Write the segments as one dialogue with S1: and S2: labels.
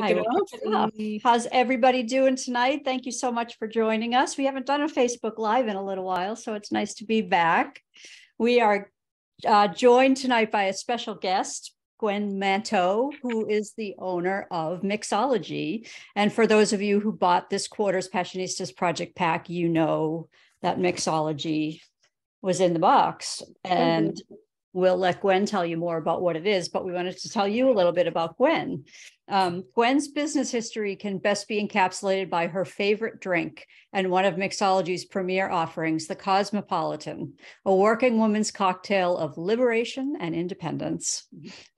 S1: kick it off.
S2: How's everybody doing tonight? Thank you so much for joining us. We haven't done a Facebook Live in a little while, so it's nice to be back. We are joined tonight by a special guest, Gwen Manteau, who is the owner of Mixology. And for those of you who bought this quarter's Passionistas Project Pack, you know that Mixology was in the box. And we'll let Gwen tell you more about what it is, but we wanted to tell you a little bit about Gwen. Gwen's business history can best be encapsulated by her favorite drink and one of Mixology's premier offerings, the Cosmopolitan, a working woman's cocktail of liberation and independence.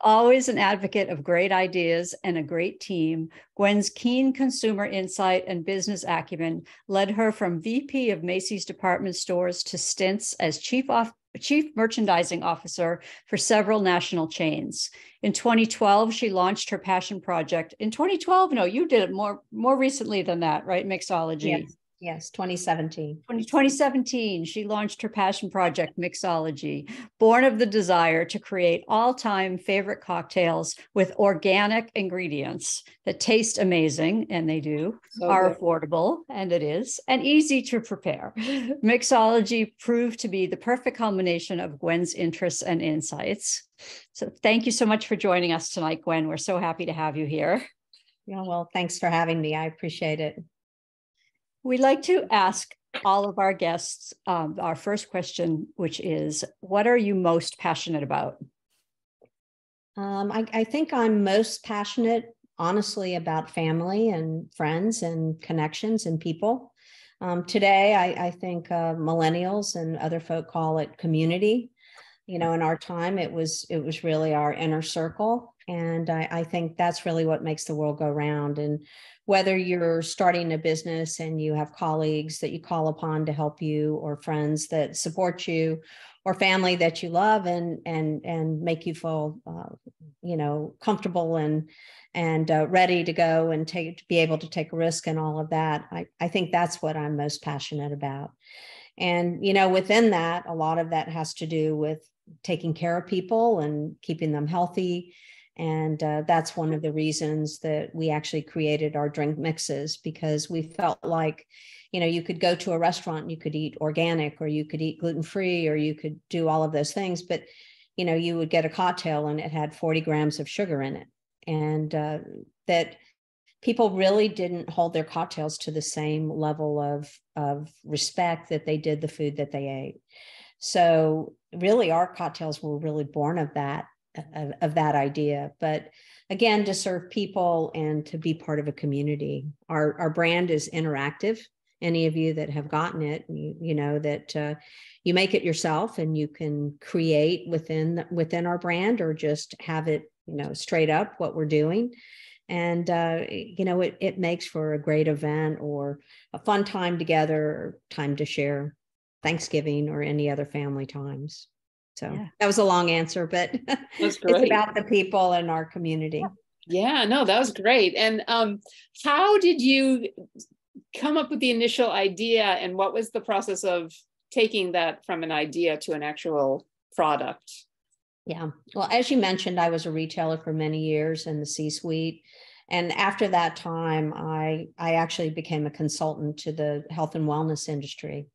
S2: Always an advocate of great ideas and a great team, Gwen's keen consumer insight and business acumen led her from VP of Macy's department stores to stints as Chief Merchandising Officer for several national chains. In 2012, she launched her passion project. In 2012, no, you did it more recently than that, right? Mixology.
S3: Yes, 2017.
S2: 2017, she launched her passion project, Mixology, born of the desire to create all-time favorite cocktails with organic ingredients that taste amazing, and they do, are affordable, and it is, and easy to prepare. Mixology proved to be the perfect combination of Gwen's interests and insights. So thank you so much for joining us tonight, Gwen. We're so happy to have you here.
S3: Yeah, well, thanks for having me. I appreciate it.
S2: We like to ask all of our guests our first question, which is, what are you most passionate about?
S3: I think I'm most passionate, honestly, about family and friends and connections and people. Today, I think millennials and other folk call it community. You know, in our time, it was really our inner circle. And I think that's really what makes the world go round. And whether you're starting a business and you have colleagues that you call upon to help you, or friends that support you, or family that you love and make you feel, comfortable and ready to go and to be able to take a risk and all of that. I think that's what I'm most passionate about. And, within that, a lot of that has to do with taking care of people and keeping them healthy. And that's one of the reasons that we actually created our drink mixes, because we felt like, you could go to a restaurant and you could eat organic, or you could eat gluten-free, or you could do all of those things. But, you would get a cocktail and it had 40 grams of sugar in it. And that people really didn't hold their cocktails to the same level of respect that they did the food that they ate. So really, our cocktails were really born of that idea. But again, to serve people and to be part of a community. Our brand is interactive. Any of you that have gotten it, you know that you make it yourself, and you can create within our brand, or just have it, straight up what we're doing. And, it makes for a great event, or a fun time together, or time to share Thanksgiving or any other family times. So That was a long answer, but it's about the people in our community.
S1: Yeah, no, that was great. And how did you come up with the initial idea, and what was the process of taking that from an idea to an actual product?
S3: Yeah, well, as you mentioned, I was a retailer for many years in the C-suite. And after that time, I actually became a consultant to the health and wellness industry.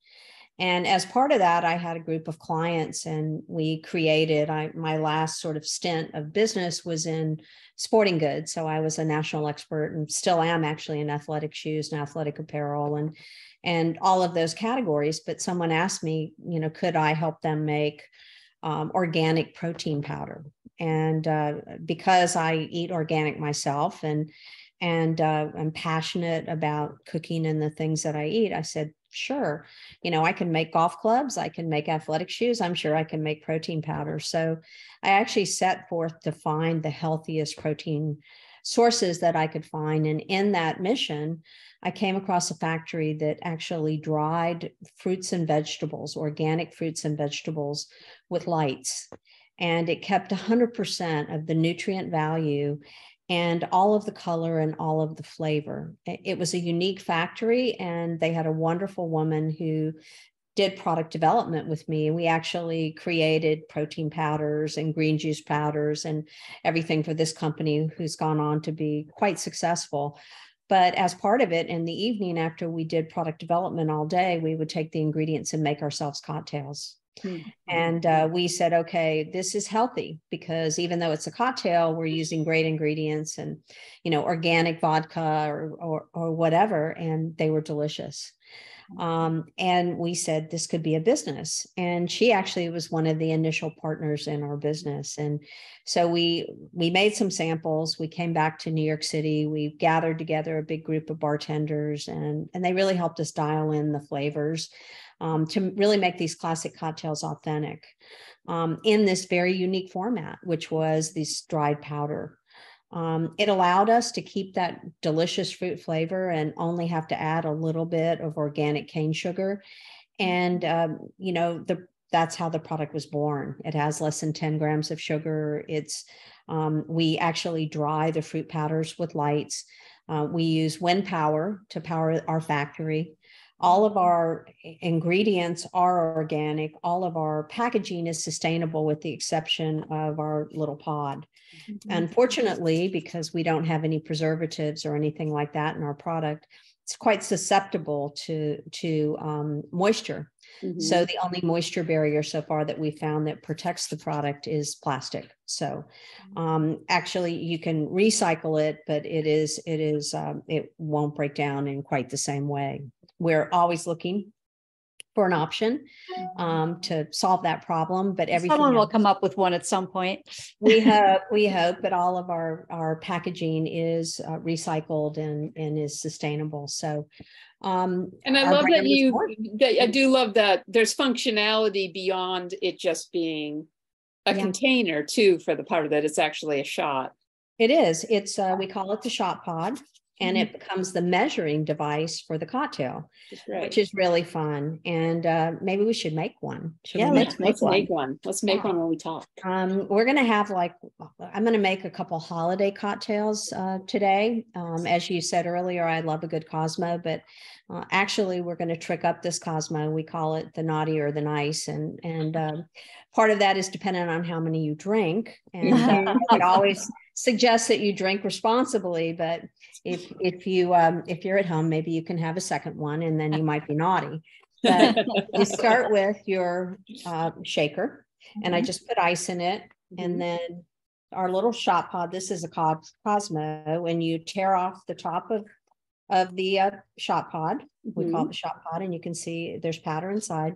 S3: And as part of that, I had a group of clients, and we created, my last sort of stint of business was in sporting goods. So I was a national expert, and still am actually, in athletic shoes and athletic apparel and all of those categories. But someone asked me, could I help them make organic protein powder? And because I eat organic myself and I'm passionate about cooking and the things that I eat, I said, sure, I can make golf clubs, I can make athletic shoes, I'm sure I can make protein powder. So I actually set forth to find the healthiest protein sources that I could find. And in that mission, I came across a factory that actually dried fruits and vegetables, organic fruits and vegetables, with lights. And it kept 100% of the nutrient value and all of the color and all of the flavor. It was a unique factory, and they had a wonderful woman who did product development with me. We actually created protein powders and green juice powders and everything for this company, who's gone on to be quite successful. But as part of it, in the evening, after we did product development all day, we would take the ingredients and make ourselves cocktails. Mm-hmm. And we said, okay, this is healthy, because even though it's a cocktail, we're using great ingredients and, organic vodka or whatever, and they were delicious. And we said this could be a business. And she actually was one of the initial partners in our business. And so we made some samples. We came back to New York City. We gathered together a big group of bartenders, and they really helped us dial in the flavors to really make these classic cocktails authentic in this very unique format, which was this dried powder. It allowed us to keep that delicious fruit flavor and only have to add a little bit of organic cane sugar. And, that's how the product was born. It has less than 10 grams of sugar. We actually dry the fruit powders with lights. We use wind power to power our factory. All of our ingredients are organic. All of our packaging is sustainable, with the exception of our little pod. Mm-hmm. Unfortunately, because we don't have any preservatives or anything like that in our product, it's quite susceptible to moisture. Mm-hmm. So the only moisture barrier so far that we found that protects the product is plastic. So actually you can recycle it, but it won't break down in quite the same way. We're always looking for an option to solve that problem, but
S2: someone will come up with one at some point.
S3: we hope, but all of our packaging is recycled and is sustainable. So,
S1: and I love that I do love that there's functionality beyond it just being a container too, for the powder, that it's actually a shot.
S3: It is. It's we call it the shot pod. And it becomes the measuring device for the cocktail, which is really fun. And maybe we should make one.
S1: Let's make one. Let's make one when we talk.
S3: We're going to have I'm going to make a couple holiday cocktails today. As you said earlier, I love a good Cosmo, but actually we're going to trick up this Cosmo. We call it the naughty or the nice. And part of that is dependent on how many you drink. And I would always suggest that you drink responsibly, but if you're at home, maybe you can have a second one, and then you might be naughty. But you start with your shaker, and I just put ice in it, and then our little shot pod. This is a Cosmo. When you tear off the top of the shot pod, we call it the shot pod, and you can see there's powder inside.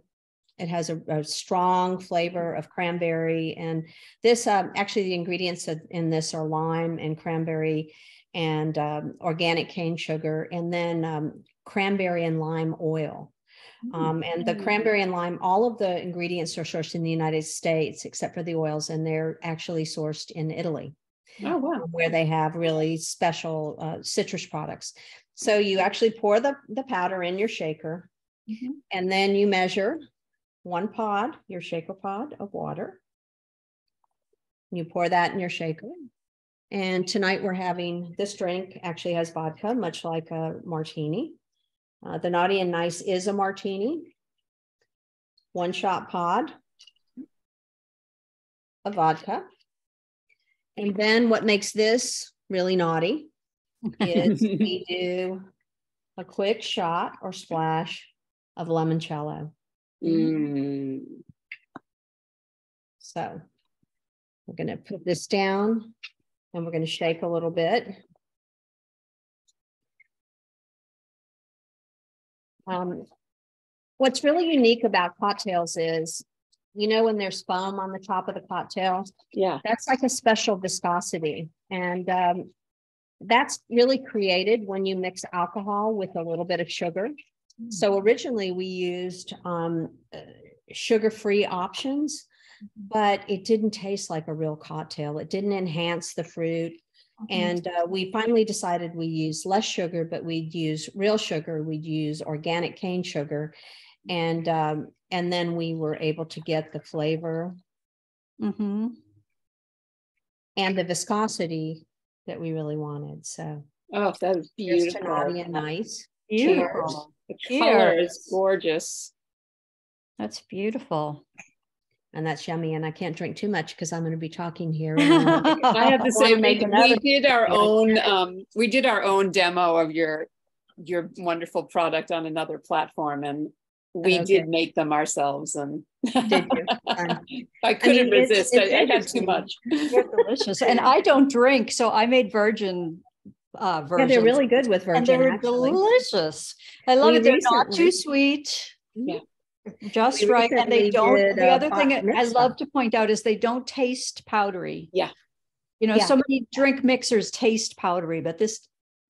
S3: It has a strong flavor of cranberry, and this actually the ingredients in this are lime and cranberry and organic cane sugar, and then cranberry and lime oil. And the cranberry and lime, all of the ingredients are sourced in the United States, except for the oils, and they're actually sourced in Italy. Oh, wow. Where they have really special citrus products. So you actually pour the powder in your shaker, and then you measure one pod, your shaker pod of water. You pour that in your shaker. And tonight we're having this drink, actually has vodka, much like a martini. The naughty and nice is a martini. One shot pod of vodka. And then what makes this really naughty is we do a quick shot or splash of limoncello. So we're going to put this down, and we're going to shake a little bit. What's really unique about cocktails is, when there's foam on the top of the cocktail, that's like a special viscosity. And that's really created when you mix alcohol with a little bit of sugar. So originally we used sugar-free options, but it didn't taste like a real cocktail. It didn't enhance the fruit. And we finally decided we use less sugar, but we'd use real sugar. We'd use organic cane sugar. And then we were able to get the flavor and the viscosity that we really wanted. So,
S1: oh, that was beautiful.
S3: Here's to naughty and nice.
S2: Beautiful.
S1: The color is gorgeous.
S2: That's beautiful.
S3: And that's yummy. And I can't drink too much because I'm going to be talking here.
S1: I have to say, we did our own,
S3: Yeah.
S1: we did our own demo of your wonderful product on another platform, and we did make them ourselves. And
S3: Did you?
S1: I couldn't resist.
S3: It's
S1: I had too much.
S2: They're delicious. And I don't drink, so I made virgin versions.
S3: Yeah, they're really good with
S2: and
S3: virgin,
S2: they're
S3: actually.
S2: delicious. I love it. They're not too sweet.
S1: Yeah.
S2: Just
S3: We
S2: right. And they
S3: recently
S2: don't,
S3: did
S2: the
S3: a
S2: other thing
S3: bat
S2: I
S3: mitzvah.
S2: love to point out is they don't taste powdery.
S1: Yeah.
S2: You know,
S3: Yeah.
S2: so many drink mixers taste powdery, but this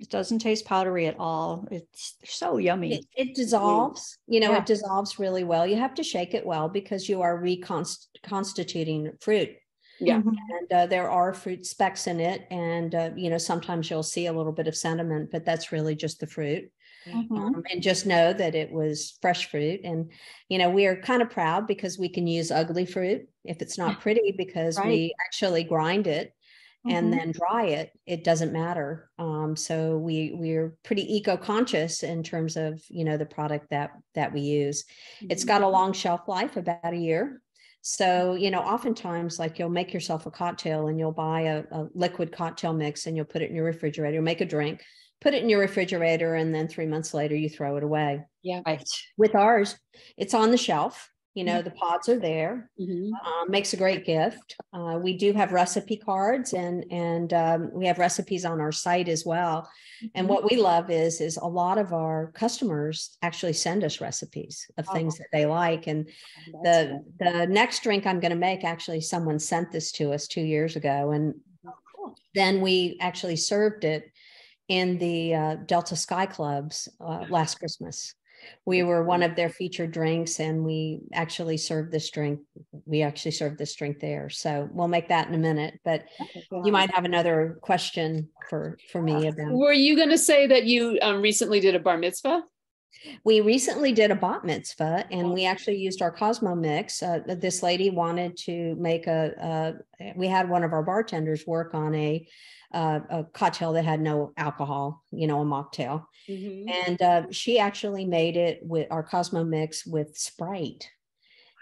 S2: doesn't taste powdery at all. It's so yummy.
S3: It dissolves, you know,
S2: Yeah.
S3: it dissolves really well. You have to shake it well because you are reconstituting fruit.
S1: Yeah.
S2: Mhm.
S3: And there are fruit specks in it. And, you know, sometimes you'll see a little bit of sediment, but that's really just the fruit.
S2: Mhm.
S3: And just know that it was fresh fruit. And, you know, we are kind of proud because we can use ugly fruit if it's not pretty, because
S2: Right.
S3: we actually grind it and
S2: Mhm.
S3: then dry it. It doesn't matter. So we're pretty eco-conscious in terms of, you know, the product that we use. It's got a long shelf life, about a year. So, you know, oftentimes, like, you'll make yourself a cocktail and you'll buy a liquid cocktail mix and you'll put it in your refrigerator, make a drink, put it in your refrigerator, and then 3 months later you throw it away.
S1: Yeah.
S2: Right.
S3: With ours, it's on the shelf. You know, the pods are there.
S1: Mhm.
S3: Makes a great gift. We do have recipe cards, and we have recipes on our site as well. And what we love is a lot of our customers actually send us recipes of things that they like. And the next drink I'm going to make, actually, someone sent this to us 2 years ago, and then we actually served it in the Delta Sky Clubs last Christmas. We were one of their featured drinks, and we actually served this drink. We actually served this drink there. So we'll make that in a minute, but you might have another question for me about.
S1: Were you going to say that you recently did a bar mitzvah?
S3: We recently did a bat mitzvah, and we actually used our Cosmo mix. This lady wanted to make we had one of our bartenders work on a cocktail that had no alcohol, you know, a mocktail. And she actually made it with our Cosmo mix with Sprite.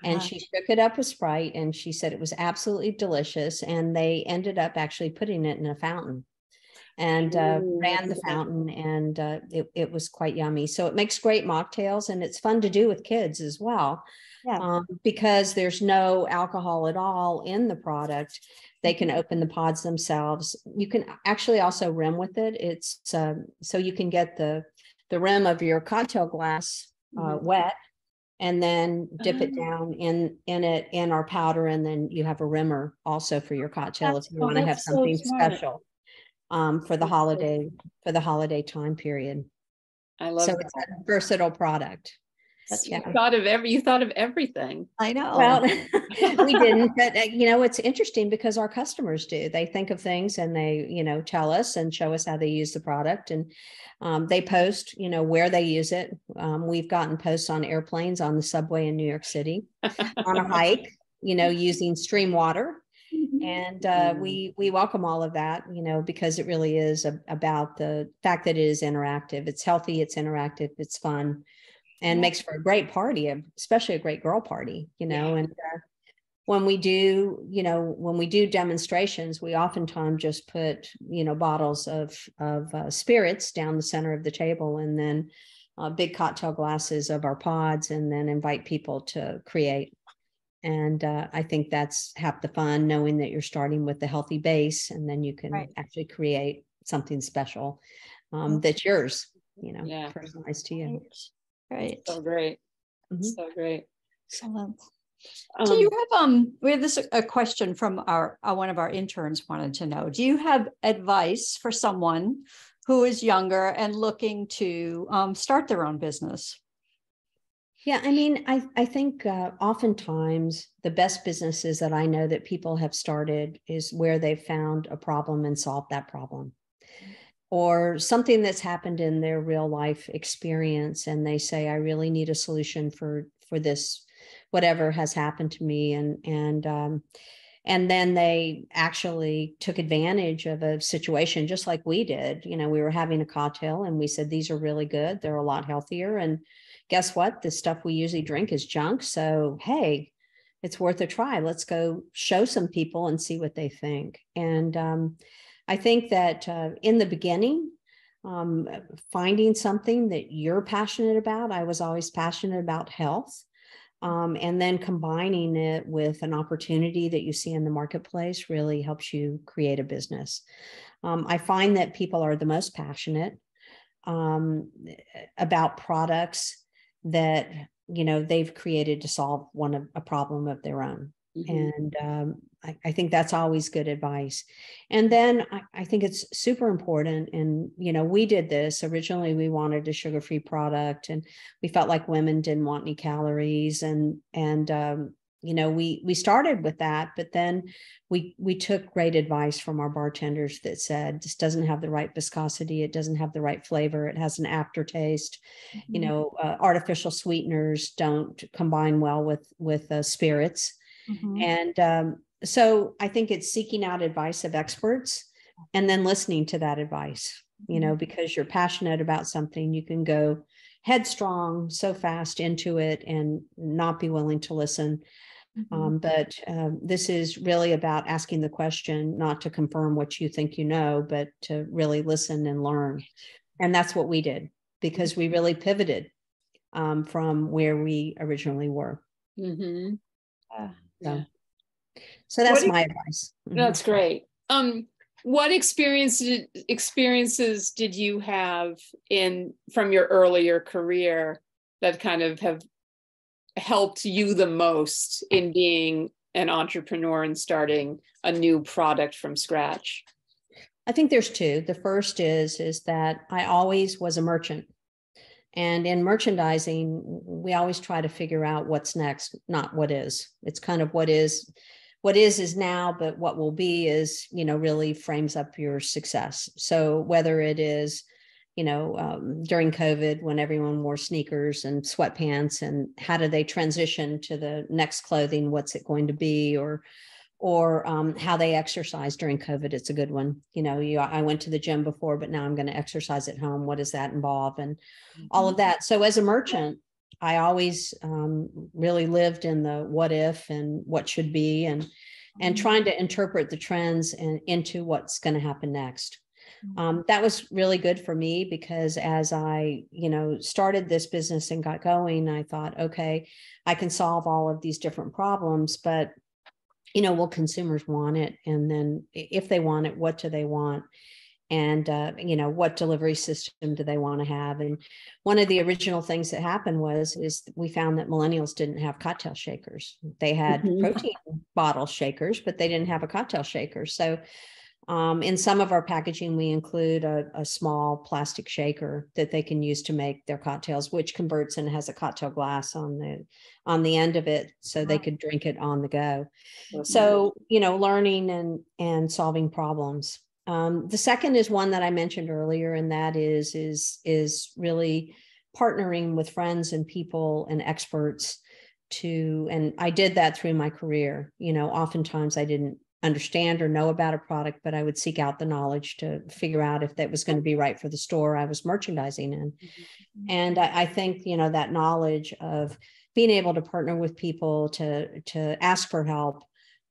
S3: And she shook it up with Sprite, and she said it was absolutely delicious. And they ended up actually putting it in a fountain and ran the fountain, and it was quite yummy. So it makes great mocktails, and it's fun to do with kids as well.
S2: Yeah.
S3: Because there's no alcohol at all in the product. They can open the pods themselves. You can actually also rim with it. It's so you can get the rim of your cocktail glass wet, and then dip it down in our powder, and then you have a rimmer also for your cocktail if you want to have something special for the holiday time period.
S1: I love
S3: so
S1: that.
S3: It's a versatile product.
S1: You thought of everything.
S2: I know.
S3: Well, we didn't, but you know, it's interesting because our customers do. They think of things, and they, you know, tell us and show us how they use the product, and they post, you know, where they use it. We've gotten posts on airplanes, on the subway in New York City, on a hike, you know, using stream water. And we welcome all of that, you know, because it really is about the fact that it is interactive. It's healthy, it's interactive, it's fun, and makes for a great party, especially a great girl party, you know. And when we do demonstrations, we oftentimes just put, you know, bottles of spirits down the center of the table, and then big cocktail glasses of our pods, and then invite people to create. And I think that's half the fun, knowing that you're starting with the healthy base, and then you can actually create something special that's yours, you know, personalized to you.
S2: Right.
S1: So great. So great.
S2: Excellent. Do you have we have a question from our one of our interns wanted to know, do you have advice for someone who is younger and looking to start their own business?
S3: Yeah, I mean, I think oftentimes the best businesses that I know that people have started is where they've found a problem and solved that problem, or something that's happened in their real life experience, and they say, I really need a solution for this, whatever has happened to me. And then they actually took advantage of a situation just like we did. You know, we were having a cocktail, and we said, these are really good. They're a lot healthier. And, guess what? The stuff we usually drink is junk. So, hey, it's worth a try. Let's go show some people and see what they think. And I think that in the beginning, finding something that you're passionate about. I was always passionate about health. And then combining it with an opportunity that you see in the marketplace really helps you create a business. I find that people are the most passionate about products that, you know, they've created to solve a problem of their own. And I think that's always good advice. And then I think it's super important. And, you know, we did this originally, we wanted a sugar-free product and we felt like women didn't want any calories. And you know, we started with that, but then we took great advice from our bartenders that said, this doesn't have the right viscosity. It doesn't have the right flavor. It has an aftertaste. You know, artificial sweeteners don't combine well with spirits. And so I think it's seeking out advice of experts and then listening to that advice, you know, because you're passionate about something, you can go headstrong so fast into it and not be willing to listen. But this is really about asking the question, not to confirm what you think you know, but to really listen and learn. And that's what we did, because we really pivoted from where we originally were. So that's my advice.
S1: That's great. What experiences did you have from your earlier career that kind of have helped you the most in being an entrepreneur and starting a new product from scratch?
S3: I think there's two. The first is that I always was a merchant. And in merchandising, we always try to figure out what's next, not what is. It's kind of what is now, but what will be is, you know, really frames up your success. So whether it is, you know, during COVID, when everyone wore sneakers and sweatpants, and how do they transition to the next clothing? What's it going to be? Or how they exercise during COVID. It's a good one. You know, I went to the gym before, but now I'm going to exercise at home. What does that involve? And all of that. So as a merchant, I always really lived in the what if and what should be, and trying to interpret the trends and into what's going to happen next. That was really good for me, because as I, you know, started this business and got going, I thought, okay, I can solve all of these different problems, but you know, will consumers want it? And then if they want it, what do they want? And, you know, what delivery system do they want to have? And one of the original things that happened is we found that millennials didn't have cocktail shakers. They had protein bottle shakers, but they didn't have a cocktail shaker. So in some of our packaging, we include a small plastic shaker that they can use to make their cocktails, which converts and has a cocktail glass on the end of it, so they could drink it on the go. So, you know, learning and solving problems. The second is one that I mentioned earlier, and that is really partnering with friends and people and experts and I did that through my career. You know, oftentimes I didn't understand or know about a product, but I would seek out the knowledge to figure out if that was going to be right for the store I was merchandising in. And I think, you know, that knowledge of being able to partner with people to ask for help,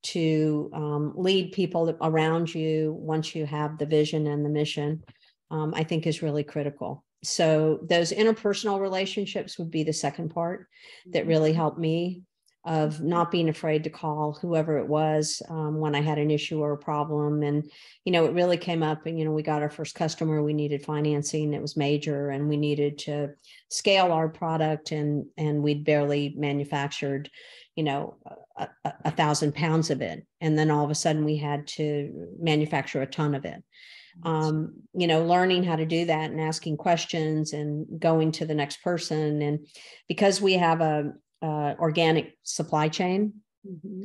S3: to lead people around you once you have the vision and the mission, I think is really critical. So those interpersonal relationships would be the second part that really helped me, of not being afraid to call whoever it was when I had an issue or a problem. And, you know, it really came up, and, you know, we got our first customer, we needed financing, it was major, and we needed to scale our product, and we'd barely manufactured, you know, 1,000 pounds of it. And then all of a sudden we had to manufacture a ton of it. You know, learning how to do that and asking questions and going to the next person. And because we have a organic supply chain,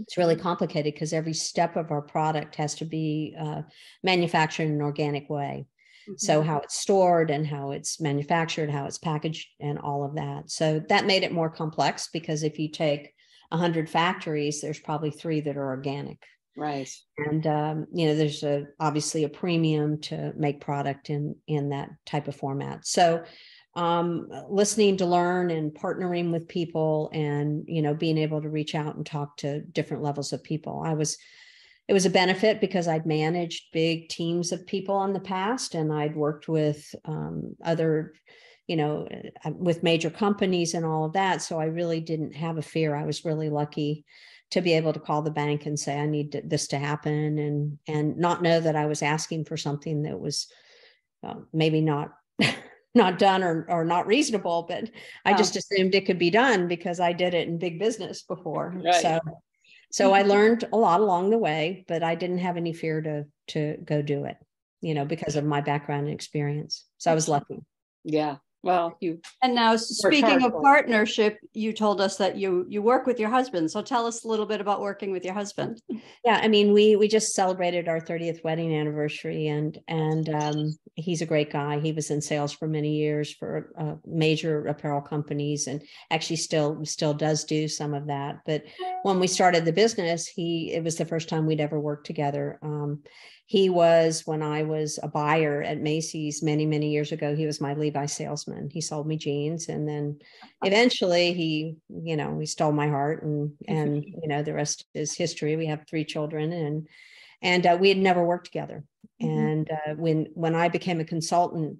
S3: it's really complicated, because every step of our product has to be manufactured in an organic way. So how it's stored and how it's manufactured, how it's packaged, and all of that. So that made it more complex, because if you take 100 factories, there's probably 3 that are organic.
S1: Right.
S3: And, you know, there's obviously a premium to make product in that type of format. So listening to learn and partnering with people and, being able to reach out and talk to different levels of people. It was a benefit because I'd managed big teams of people in the past, and I'd worked with other, with major companies and all of that. So I really didn't have a fear. I was really lucky to be able to call the bank and say, I need this to happen, and not know that I was asking for something that was maybe not not done or not reasonable, but I just assumed it could be done because I did it in big business before.
S1: Right.
S3: So I learned a lot along the way, but I didn't have any fear to go do it, because of my background and experience. So I was lucky.
S1: Yeah. Well,
S2: and now speaking of partnership, you told us that you work with your husband. So tell us a little bit about working with your husband.
S3: Yeah, I mean, we just celebrated our 30th wedding anniversary, and he's a great guy. He was in sales for many years for major apparel companies, and actually still does do some of that. But when we started the business, it was the first time we'd ever worked together. He was, when I was a buyer at Macy's many, many years ago, he was my Levi salesman. He sold me jeans. And then eventually he stole my heart, and the rest is history. We have 3 children, and we had never worked together. And when I became a consultant,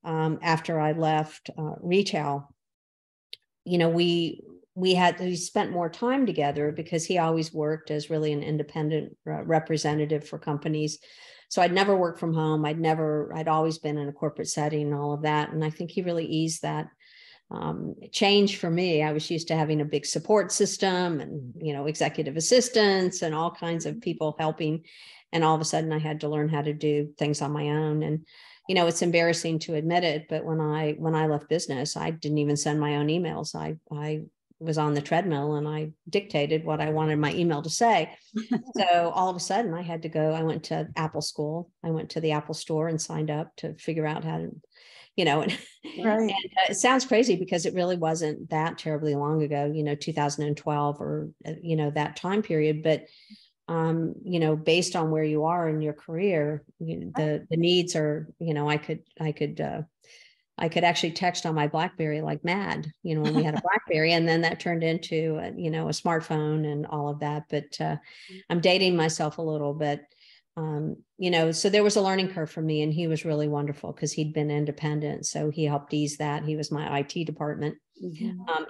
S3: after I left retail, we spent more time together because he always worked as really an independent representative for companies. So I'd never worked from home. I'd always been in a corporate setting and all of that. And I think he really eased that change for me. I was used to having a big support system and, executive assistants and all kinds of people helping. And all of a sudden I had to learn how to do things on my own. And, it's embarrassing to admit it, but when I left business, I didn't even send my own emails. I was on the treadmill and I dictated what I wanted my email to say. So all of a sudden I had to go. I went to Apple school. I went to the Apple store and signed up to figure out how to, right. And it sounds crazy because it really wasn't that terribly long ago, 2012 or, that time period. But, based on where you are in your career, the needs are, I could actually text on my BlackBerry like mad, when we had a BlackBerry, and then that turned into, a smartphone and all of that. But I'm dating myself a little bit, so there was a learning curve for me, and he was really wonderful because he'd been independent. So he helped ease that. He was my IT department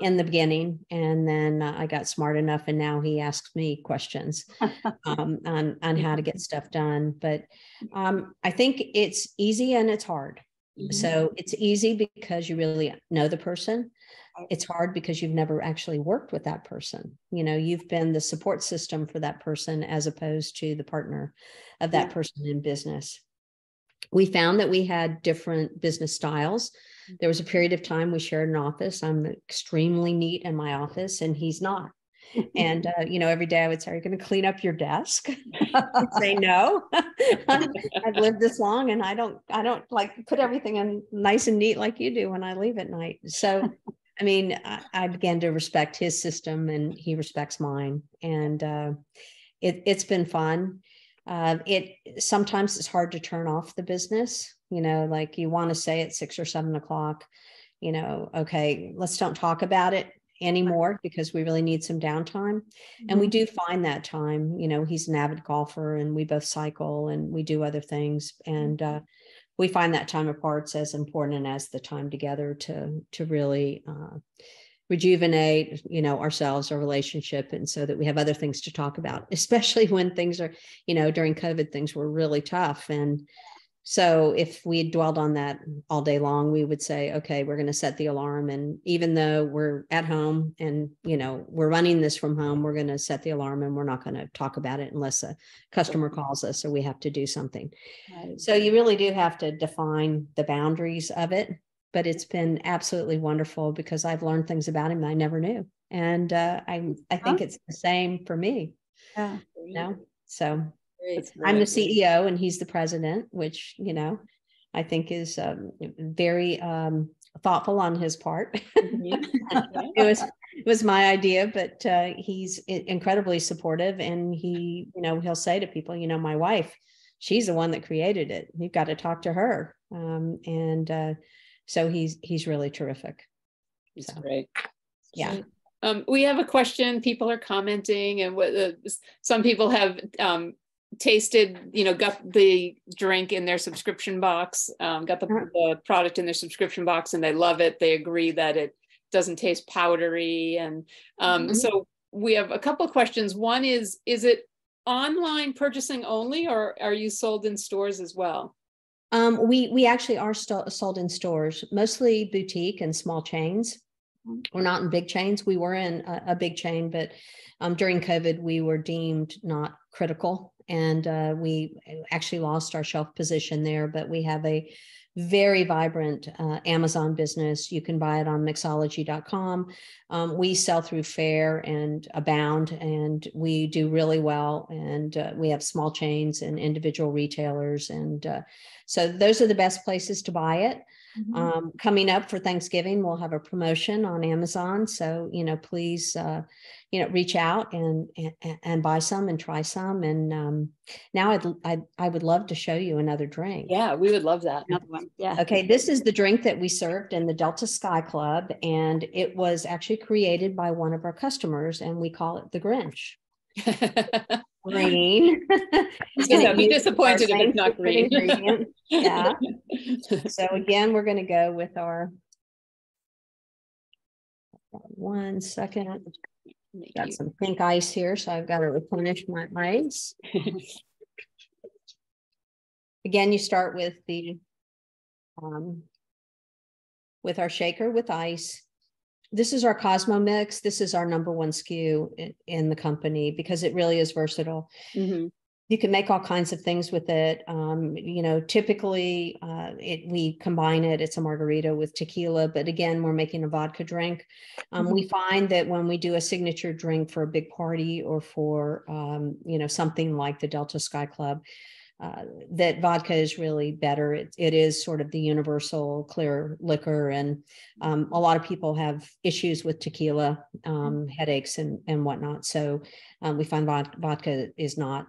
S3: in the beginning. And then I got smart enough, and now he asks me questions on how to get stuff done. But I think it's easy and it's hard. So it's easy because you really know the person. It's hard because you've never actually worked with that person. You've been the support system for that person as opposed to the partner of that person in business. We found that we had different business styles. There was a period of time we shared an office. I'm extremely neat in my office, and he's not. And, every day I would say, are you going to clean up your desk? I'd say no. I've lived this long, and I don't like put everything in nice and neat like you do when I leave at night. So, I mean, I began to respect his system, and he respects mine. And it's been fun. Sometimes it's hard to turn off the business, like you want to say at 6 or 7 o'clock, okay, let's don't talk about it anymore because we really need some downtime. And we do find that time. He's an avid golfer, and we both cycle and we do other things. And we find that time apart as important as the time together to really rejuvenate, ourselves, our relationship. And so that we have other things to talk about, especially when things are, during COVID, things were really tough. And so if we had dwelled on that all day long, we would say, okay, we're going to set the alarm. And even though we're at home and, we're running this from home, we're going to set the alarm, and we're not going to talk about it unless a customer calls us or we have to do something. Right. So you really do have to define the boundaries of it. But it's been absolutely wonderful because I've learned things about him I never knew. And I think it's the same for me.
S2: Yeah.
S3: So I'm the CEO and he's the president, which, I think is very thoughtful on his part. It was my idea, but he's incredibly supportive. And he'll say to people, my wife, she's the one that created it. You've got to talk to her. So he's really terrific.
S1: It's great.
S3: Yeah.
S1: We have a question. People are commenting, and some people have tasted, got the drink in their subscription box, got the product in their subscription box, and they love it. They agree that it doesn't taste powdery. And so we have a couple of questions. One is it online purchasing only, or are you sold in stores as well?
S3: We actually are still sold in stores, mostly boutique and small chains. We're not in big chains. We were in a big chain, but during COVID, we were deemed not critical, and we actually lost our shelf position there. But we have a very vibrant Amazon business. You can buy it on mixology.com. We sell through Faire and Abound, and we do really well. And we have small chains and individual retailers. And so those are the best places to buy it. Coming up for Thanksgiving, we'll have a promotion on Amazon. So, please, reach out and buy some and try some. And now I would love to show you another drink.
S1: Yeah, we would love that.
S2: Another one. Yeah.
S3: Okay. This is the drink that we served in the Delta Sky Club, and it was actually created by one of our customers, and we call it the Grinch. Green.
S1: I'll be disappointed if it's not green.
S3: Yeah. So again, we're going to go with our 1 second. Got some pink ice here, so I've got to replenish my ice. Again, you start with the with our shaker with ice. This is our Cosmo Mix. This is our #1 SKU in the company because it really is versatile. You can make all kinds of things with it. Typically we combine it. It's a margarita with tequila, but again, we're making a vodka drink. We find that when we do a signature drink for a big party or for, something like the Delta Sky Club, that vodka is really better. It is sort of the universal clear liquor. And a lot of people have issues with tequila, headaches and whatnot. So we find vodka is not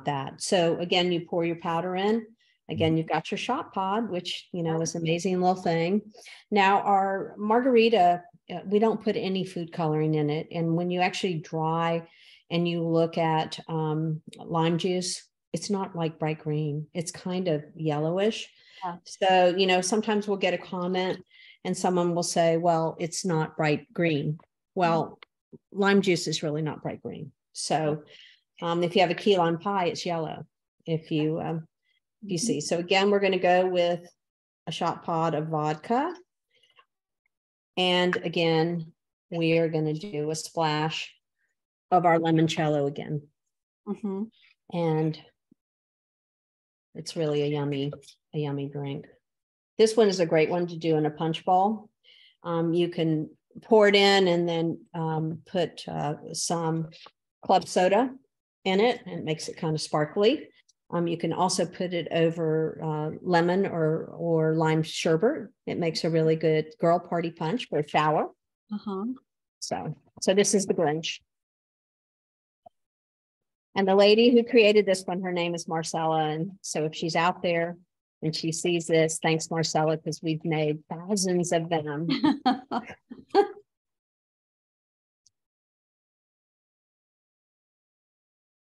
S3: that. So again, you pour your powder in. Again, you've got your shot pod, which, is an amazing little thing. Now our margarita, we don't put any food coloring in it. And when you actually dry and you look at lime juice, it's not like bright green. It's kind of yellowish. Yeah. So, sometimes we'll get a comment and someone will say, well, it's not bright green. Well, lime juice is really not bright green. So if you have a key lime pie, it's yellow. If you see. So again, we're going to go with a shot pod of vodka. And again, we are going to do a splash of our limoncello again. And it's really a yummy drink. This one is a great one to do in a punch bowl. You can pour it in and then put some club soda in it, and it makes it kind of sparkly. You can also put it over lemon or lime sherbet. It makes a really good girl party punch for a shower. So this is the Grinch. And the lady who created this one, her name is Marcella. And so if she's out there and she sees this, thanks, Marcella, because we've made thousands of them.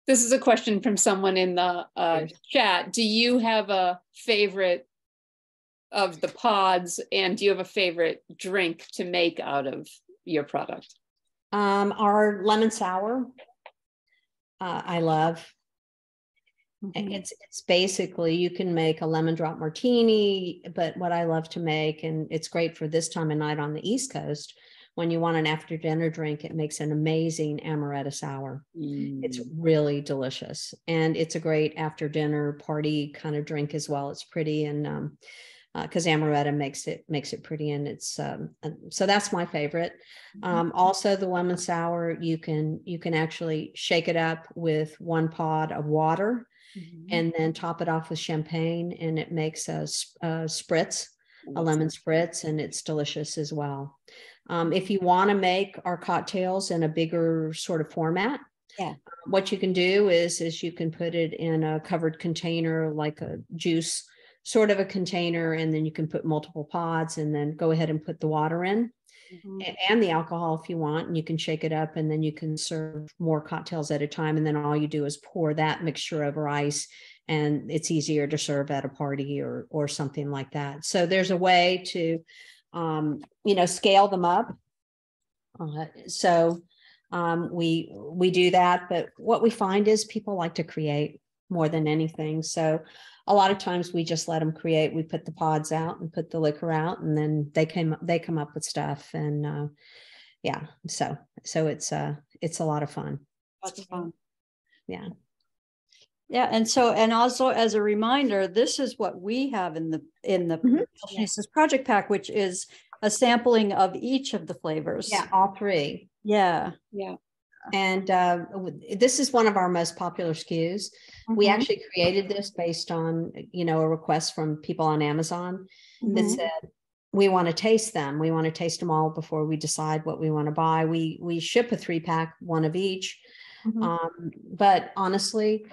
S1: This is a question from someone in the chat. Do you have a favorite of the pods, and do you have a favorite drink to make out of your product?
S3: Our lemon sour. I love. It's basically, you can make a lemon drop martini, but what I love to make, and it's great for this time of night on the East Coast, when you want an after dinner drink, it makes an amazing amaretto sour. It's really delicious, and it's a great after dinner party kind of drink as well. It's pretty, and because amaretto makes it pretty, and it's so that's my favorite. Also, the lemon sour, you can actually shake it up with 1 pod of water, and then top it off with champagne, and it makes a spritz, a lemon spritz, and it's delicious as well. If you want to make our cocktails in a bigger sort of format, what you can do is you can put it in a covered container like a juice sort of a container, and then you can put multiple pods and then go ahead and put the water in and the alcohol if you want, and you can shake it up, and then you can serve more cocktails at a time. And then all you do is pour that mixture over ice, and it's easier to serve at a party or something like that. So there's a way to, scale them up. We do that, but what we find is people like to create more than anything. So a lot of times we just let them create. We put the pods out and put the liquor out, and then they come up with stuff. And so it's a lot of fun.
S2: That's fun.
S3: Yeah.
S2: Yeah, and also as a reminder, this is what we have in the Fashionistas project pack, which is a sampling of each of the flavors.
S3: Yeah, all three.
S2: Yeah.
S3: And this is one of our most popular SKUs. We actually created this based on, a request from people on Amazon that said, we want to taste them. We want to taste them all before we decide what we want to buy. We ship a 3-pack, one of each. But honestly,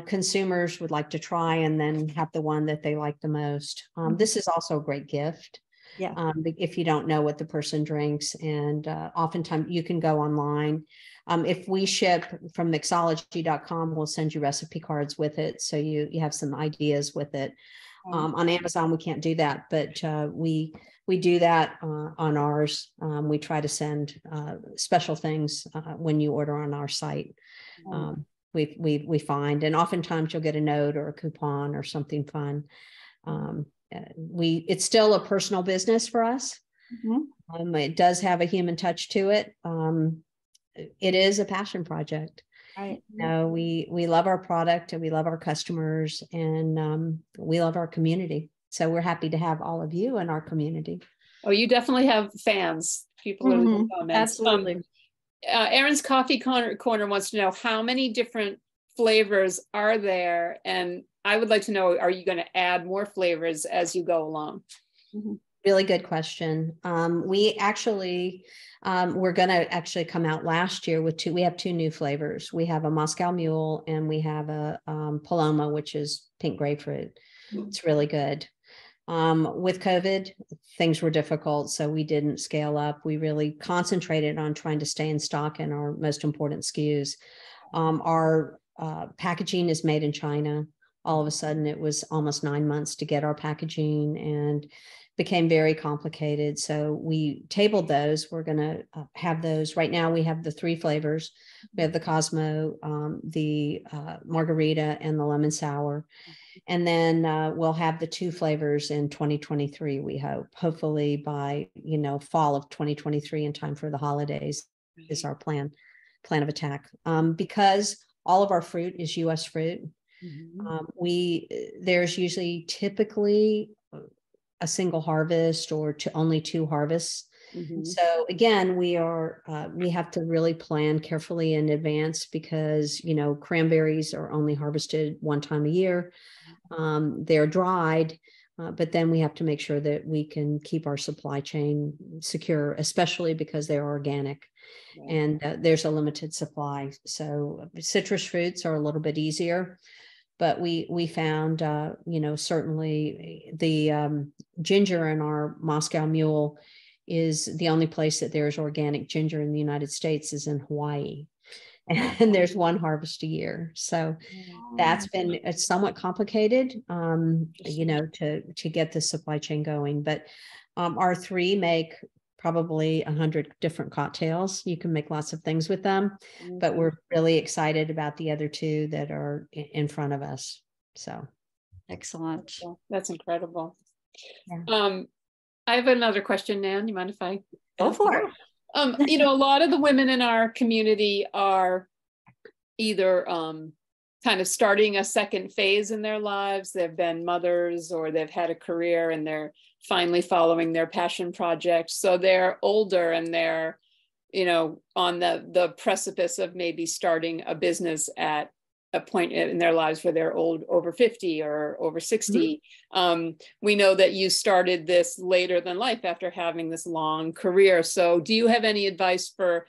S3: consumers would like to try and then have the one that they like the most. This is also a great gift.
S2: Yeah.
S3: If you don't know what the person drinks, and oftentimes you can go online. If we ship from mixology.com, we'll send you recipe cards with it, so you have some ideas with it. On Amazon, we can't do that, but we do that on ours. We try to send special things when you order on our site. We find, and oftentimes you'll get a note or a coupon or something fun. It's still a personal business for us. It does have a human touch to it. It is a passion project.
S2: Right.
S3: We love our product, and we love our customers, and we love our community. So we're happy to have all of you in our community.
S1: Oh, you definitely have fans. People are comments.
S2: Absolutely.
S1: Erin's Coffee Corner wants to know, how many different flavors are there? And I would like to know, are you going to add more flavors as you go along?
S3: Really good question. We actually, we're going to actually come out last year with we have 2 new flavors. We have a Moscow Mule, and we have a Paloma, which is pink grapefruit. It's really good. With COVID, things were difficult, so we didn't scale up. We really concentrated on trying to stay in stock in our most important SKUs. Our packaging is made in China. All of a sudden, it was almost 9 months to get our packaging, and became very complicated. So we tabled those. We're going to have those. Right now, we have the 3 flavors. We have the Cosmo, the Margarita, and the Lemon Sour. And then we'll have the 2 flavors in 2023, we hope. Hopefully by, fall of 2023, in time for the holidays is our plan of attack. Because all of our fruit is U.S. fruit. There's usually typically a single harvest or only 2 harvests. So again, we have to really plan carefully in advance, because, cranberries are only harvested 1 time a year. They're dried, but then we have to make sure that we can keep our supply chain secure, especially because they're organic. And there's a limited supply. So citrus fruits are a little bit easier. But we found, certainly the ginger in our Moscow Mule is the only place that there's organic ginger in the United States is in Hawaii. And there's 1 harvest a year. So that's been somewhat complicated, to get the supply chain going. But our 3 make probably 100 different cocktails. You can make lots of things with them, but we're really excited about the other 2 that are in front of us. So
S2: excellent.
S1: That's incredible.
S3: Yeah.
S1: I have another question, Nan. You mind if I
S2: go for it?
S1: A lot of the women in our community are either kind of starting a second phase in their lives. They've been mothers, or they've had a career, and they're finally following their passion project. So they're older, and they're, on the precipice of maybe starting a business at a point in their lives where they're over 50 or over 60. We know that you started this later than life after having this long career. So do you have any advice for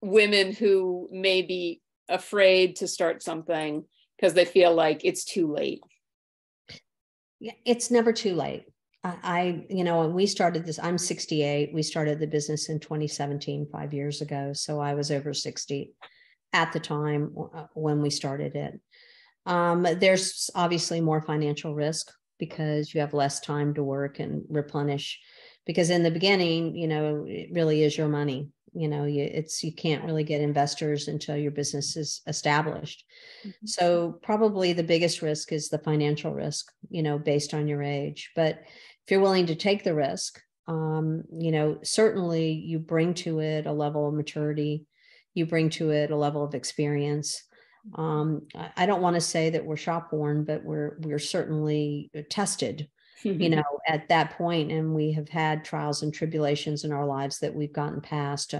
S1: women who may be afraid to start something because they feel like it's too late?
S3: Yeah, it's never too late. We started this, I'm 68. We started the business in 2017, 5 years ago. So I was over 60 at the time when we started it. There's obviously more financial risk because you have less time to work and replenish, because in the beginning, it really is your money. You can't really get investors until your business is established. Mm-hmm. So probably the biggest risk is the financial risk, based on your age. But if you're willing to take the risk, certainly you bring to it a level of maturity, you bring to it a level of experience. I don't want to say that we're shop worn, but we're certainly tested, at that point, and we have had trials and tribulations in our lives that we've gotten past.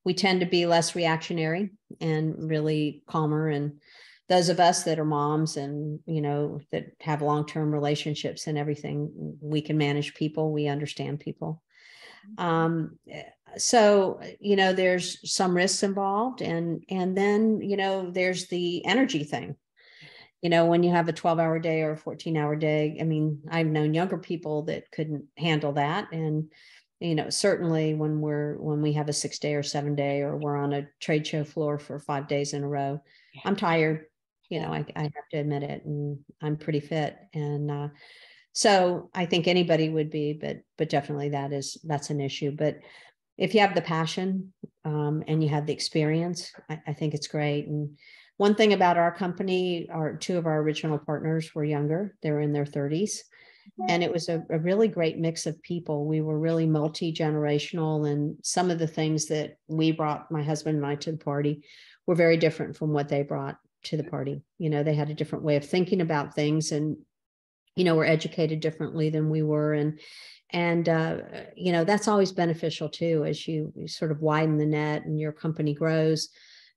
S3: We tend to be less reactionary and really calmer. And those of us that are moms and, that have long-term relationships and everything, we can manage people, we understand people. So, there's some risks involved, and then, there's the energy thing. When you have a 12-hour day or a 14-hour day, I mean, I've known younger people that couldn't handle that. And, certainly when we have a 6-day or 7-day, or we're on a trade show floor for 5 days in a row, I'm tired, I have to admit it, and I'm pretty fit. And, so I think anybody would be, but definitely that's an issue. But if you have the passion, and you have the experience, I think it's great. And one thing about our company, two of our original partners were younger. They were in their 30s. And it was a really great mix of people. We were really multi-generational, and some of the things that we brought, my husband and I, to the party were very different from what they brought to the party. They had a different way of thinking about things, and were educated differently than we were. And that's always beneficial too, as you sort of widen the net and your company grows,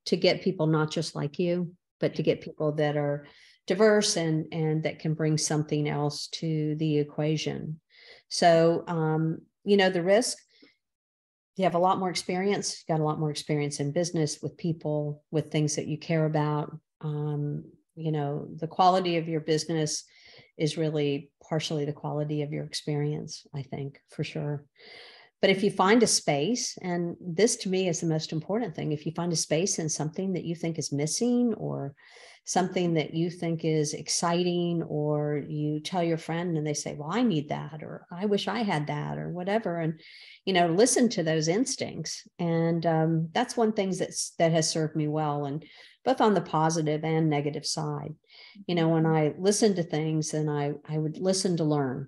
S3: to get people not just like you, but to get people that are diverse and that can bring something else to the equation. So, the risk, you have a lot more experience, you got a lot more experience in business, with people, with things that you care about. The quality of your business is really partially the quality of your experience, I think, for sure. But if you find a space, and this to me is the most important thing, if you find a space in something that you think is missing, or something that you think is exciting, or you tell your friend and they say, well, I need that, or I wish I had that, or whatever. And, listen to those instincts. And that's one thing that has served me well, and both on the positive and negative side. When I listened to things, and I would listen to learn.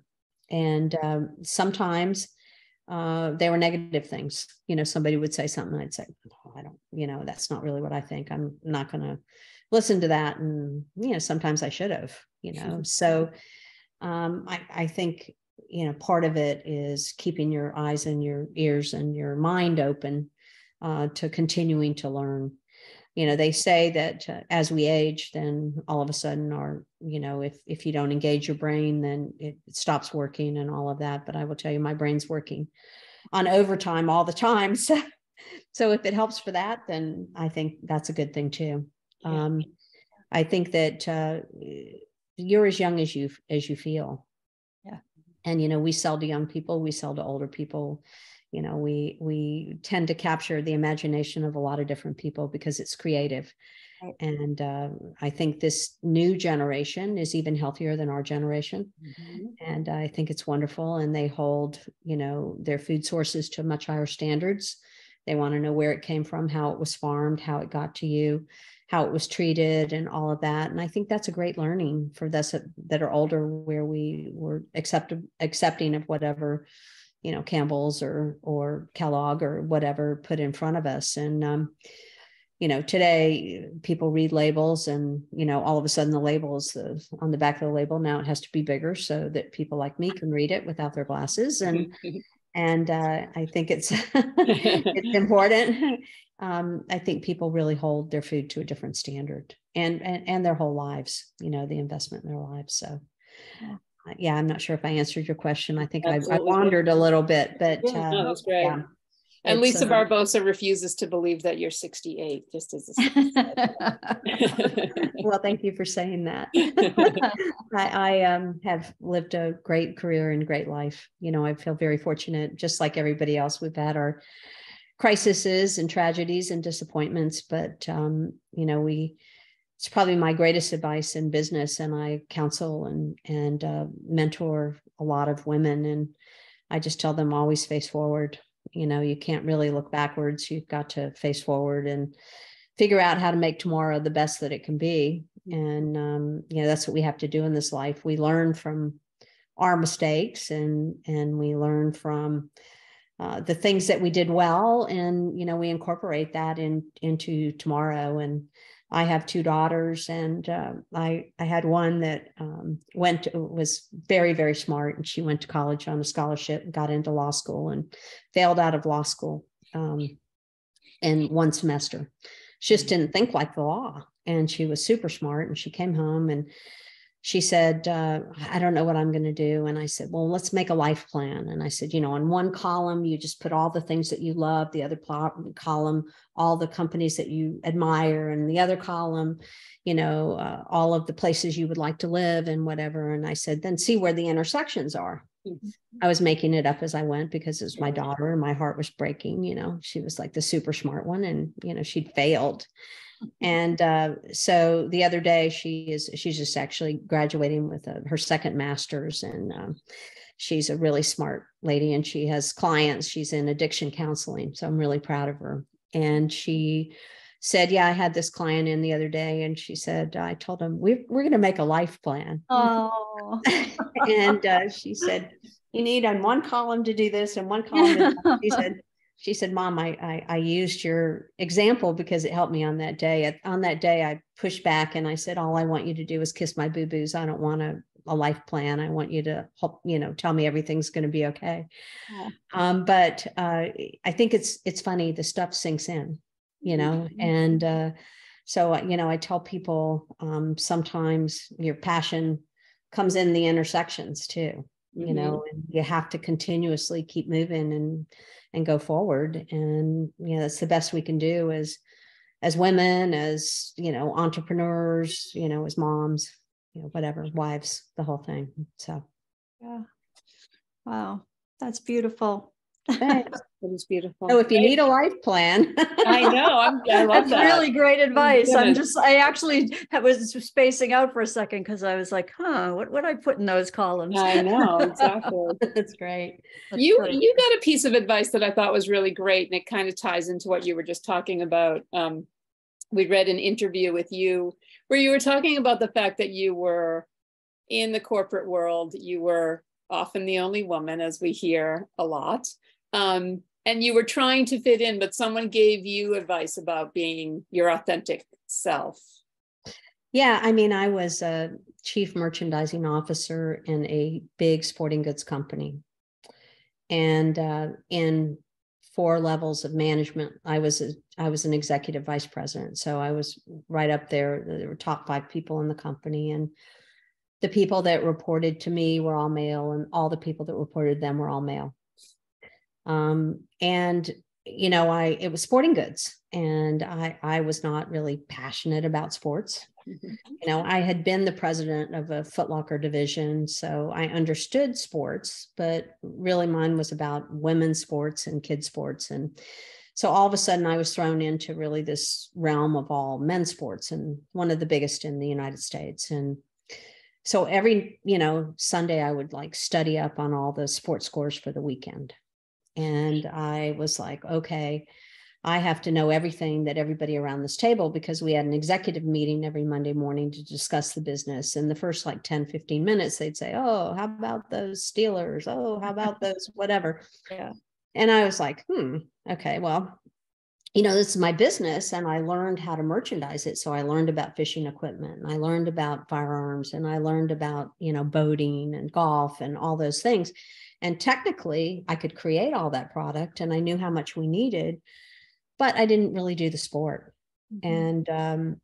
S3: And sometimes they were negative things. Somebody would say something, I'd say, oh, I don't, that's not really what I think. I'm not going to listen to that. And, sometimes I should have, so I think, part of it is keeping your eyes and your ears and your mind open to continuing to learn. They say that as we age, then all of a sudden if you don't engage your brain, then it stops working and all of that. But I will tell you, my brain's working on overtime all the time. So if it helps for that, then I think that's a good thing too. Yeah. I think that you're as young as you feel. Yeah. And, we sell to young people, we sell to older people. We tend to capture the imagination of a lot of different people because it's creative. Right. And I think this new generation is even healthier than our generation. Mm-hmm. And I think it's wonderful. And they hold, their food sources to much higher standards. They want to know where it came from, how it was farmed, how it got to you, how it was treated, and all of that. And I think that's a great learning for us that are older, where we were accepting of whatever, Campbell's or Kellogg or whatever put in front of us. And, today people read labels, and, all of a sudden the labels on the back of the label, now it has to be bigger so that people like me can read it without their glasses. And I think it's it's important. I think people really hold their food to a different standard, and their whole lives, the investment in their lives. So yeah, I'm not sure if I answered your question. I think I wandered a little bit, but
S1: no, that's great. And Lisa Barbosa refuses to believe that you're 68, just as
S3: well, thank you for saying that. I have lived a great career and great life. You know, I feel very fortunate, just like everybody else. We've had our crises and tragedies and disappointments, but you know, it's probably my greatest advice in business, and I counsel and mentor a lot of women, and I just tell them always face forward. You know, you can't really look backwards. You've got to face forward and figure out how to make tomorrow the best that it can be. And you know, that's what we have to do in this life. We learn from our mistakes, and we learn from the things that we did well, and you know, we incorporate that into tomorrow. And I have two daughters, and I had one that was very, very smart, and she went to college on a scholarship and got into law school and failed out of law school in one semester. She just didn't think like the law, and she was super smart. And she came home and she said, I don't know what I'm going to do. And I said, well, let's make a life plan. And I said, you know, on one column, you just put all the things that you love, the other column, all the companies that you admire, and the other column, you know, all of the places you would like to live and whatever. And I said, then see where the intersections are. Mm-hmm. I was making it up as I went because it was my daughter and my heart was breaking. You know, she was like the super smart one, and, you know, she'd failed. And so the other day, she's just actually graduating with her second master's, and she's a really smart lady, and she has clients. She's in addiction counseling, so I'm really proud of her. And she said, yeah, I had this client in the other day, and she said, I told him we're going to make a life plan.
S2: Oh.
S3: And she said, you need on one column to do this and one column to do that. She said, Mom, I used your example because it helped me on that day. On that day, I pushed back and I said, all I want you to do is kiss my boo-boos. I don't want a life plan. I want you to help, you know, tell me everything's going to be okay. Yeah. But I think it's funny. The stuff sinks in, you know, and so, you know, I tell people sometimes your passion comes in the intersections too, you know, and you have to continuously keep moving and go forward. And, you know, that's the best we can do as women, as, you know, entrepreneurs, you know, as moms, you know, whatever, wives, the whole thing. So.
S2: Yeah. Wow. That's beautiful.
S3: Thanks.
S1: It is beautiful.
S3: So if you need a life plan.
S1: I know. I love
S2: That's
S1: that.
S2: really great advice. I actually was spacing out for a second because I was like, what would I put in those columns?
S1: I know, exactly.
S3: That's great.
S1: You got a piece of advice that I thought was really great, and it kind of ties into what you were just talking about. We read an interview with you where you were talking about the fact that you were in the corporate world. You were often the only woman, as we hear a lot. And you were trying to fit in, but someone gave you advice about being your authentic self.
S3: Yeah, I mean, I was a chief merchandising officer in a big sporting goods company. And in 4 levels of management, I was an executive vice president. So I was right up there. There were top 5 people in the company. And the people that reported to me were all male, and all the people that reported them were all male. And, you know, it was sporting goods, and I was not really passionate about sports. You know, I had been the president of a Foot Locker division, so I understood sports, but really mine was about women's sports and kids sports. And so all of a sudden I was thrown into really this realm of all men's sports, and one of the biggest in the United States. And so every, you know, Sunday I would like study up on all the sports scores for the weekend. And I was like, okay, I have to know everything that everybody around this table, because we had an executive meeting every Monday morning to discuss the business. And the first like 10, 15 minutes, they'd say, oh, how about those Steelers? Oh, how about those, whatever. Yeah. And I was like, okay, well, you know, this is my business, and I learned how to merchandise it. So I learned about fishing equipment, and I learned about firearms, and I learned about, you know, boating and golf and all those things. And technically I could create all that product, and I knew how much we needed, but I didn't really do the sport. And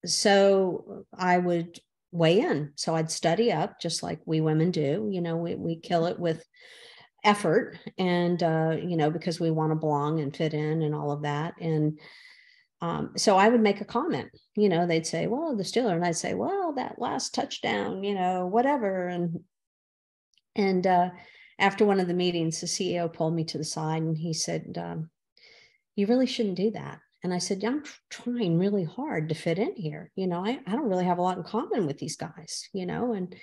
S3: so I would weigh in. So I'd study up just like we women do. You know, we kill it with effort, and because we want to belong and fit in and all of that. And so I would make a comment, they'd say, well, the Steeler, and I'd say, well, that last touchdown, whatever. And after one of the meetings, the CEO pulled me to the side and he said, you really shouldn't do that. And I said, yeah, I'm trying really hard to fit in here. I don't really have a lot in common with these guys, and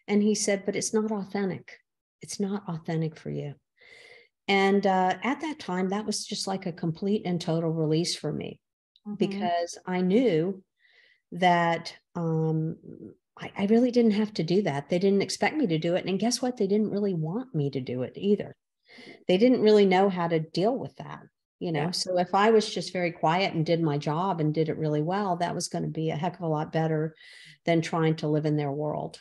S3: he said, but it's not authentic. It's not authentic for you. And at that time, that was just like a complete and total release for me, because I knew that I really didn't have to do that. They didn't expect me to do it. And guess what? They didn't really want me to do it either. They didn't really know how to deal with that.
S1: Yeah.
S3: So if I was just very quiet and did my job and did it really well, that was going to be a heck of a lot better than trying to live in their world.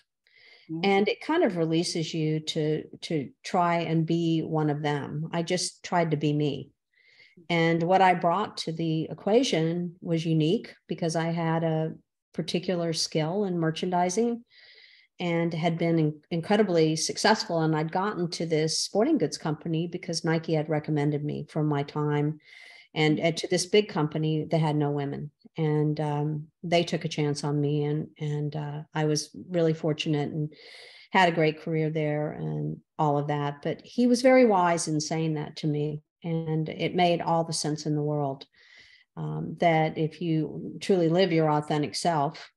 S3: And it kind of releases you to try and be one of them. I just tried to be me. And what I brought to the equation was unique, because I had a particular skill in merchandising and had been incredibly successful. And I'd gotten to this sporting goods company because Nike had recommended me from my time. And to this big company, they had no women. And they took a chance on me. And I was really fortunate and had a great career there and all of that. But he was very wise in saying that to me. And it made all the sense in the world, that if you truly live your authentic self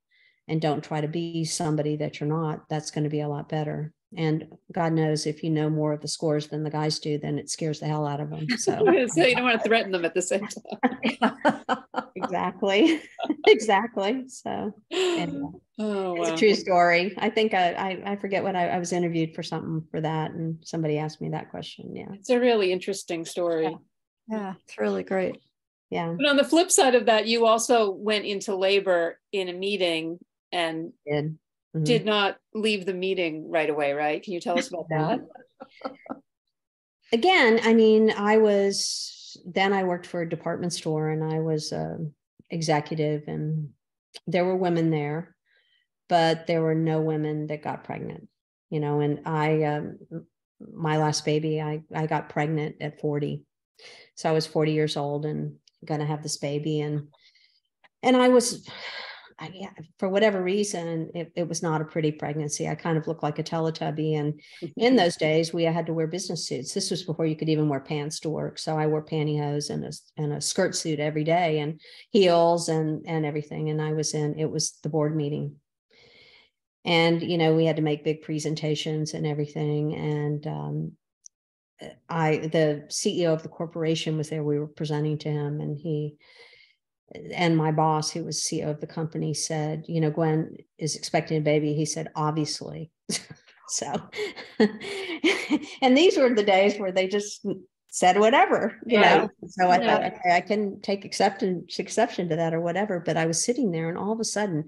S3: and don't try to be somebody that you're not, that's going to be a lot better. And God knows, if you know more of the scores than the guys do, then it scares the hell out of them. So
S1: you don't want to threaten them at the same time.
S3: Exactly. Exactly. So anyway,
S1: Oh,
S3: it's
S1: wow.
S3: a true story. I think I forget what I was interviewed for something for that, and somebody asked me that question. Yeah.
S1: It's a really interesting story.
S2: Yeah, it's really great.
S3: Yeah.
S1: But on the flip side of that, you also went into labor in a meeting and did not leave the meeting right away, right? Can you tell us about that?
S3: Again, I mean, I worked for a department store, and I was executive, and there were women there, but there were no women that got pregnant, and my last baby, I got pregnant at 40. So I was 40 years old and going to have this baby. And I was, for whatever reason, it was not a pretty pregnancy. I kind of looked like a Teletubby. And in those days, we had to wear business suits. This was before you could even wear pants to work. So I wore pantyhose and a skirt suit every day, and heels and everything. And it was the board meeting. And, we had to make big presentations and everything. And the CEO of the corporation was there. We were presenting to him, and my boss, who was CEO of the company, said, Gwen is expecting a baby. He said, obviously. So, and these were the days where they just said whatever, know. So I thought, okay, I can take exception to that or whatever. But I was sitting there, and all of a sudden,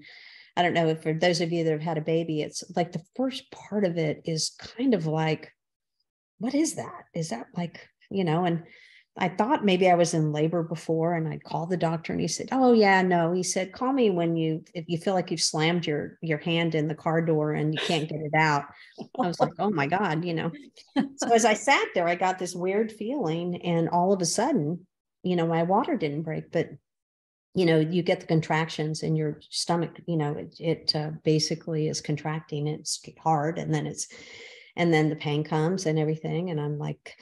S3: I don't know if for those of you that have had a baby, it's like the first part of it is kind of like, what is that? Is that like, and I thought maybe I was in labor before, and I'd call the doctor, and he said, oh yeah, no. He said, call me if you feel like you've slammed your hand in the car door and you can't get it out. I was like, oh my God, So as I sat there, I got this weird feeling, and all of a sudden, my water didn't break, but you get the contractions in your stomach, it basically is contracting. It's hard. And then the pain comes and everything. And I'm like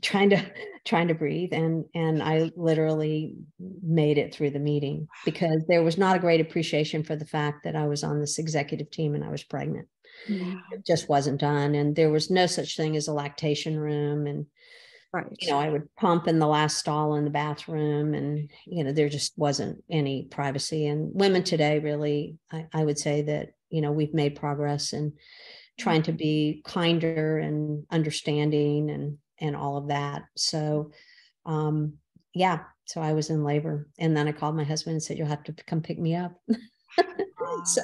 S3: trying to breathe. And I literally made it through the meeting, because there was not a great appreciation for the fact that I was on this executive team and I was pregnant.
S1: Yeah.
S3: It just wasn't done. And there was no such thing as a lactation room. And I would pump in the last stall in the bathroom, and, there just wasn't any privacy. And women today, really, I would say that, we've made progress in trying to be kinder and understanding and all of that. So, so I was in labor, and then I called my husband and said, you'll have to come pick me up. So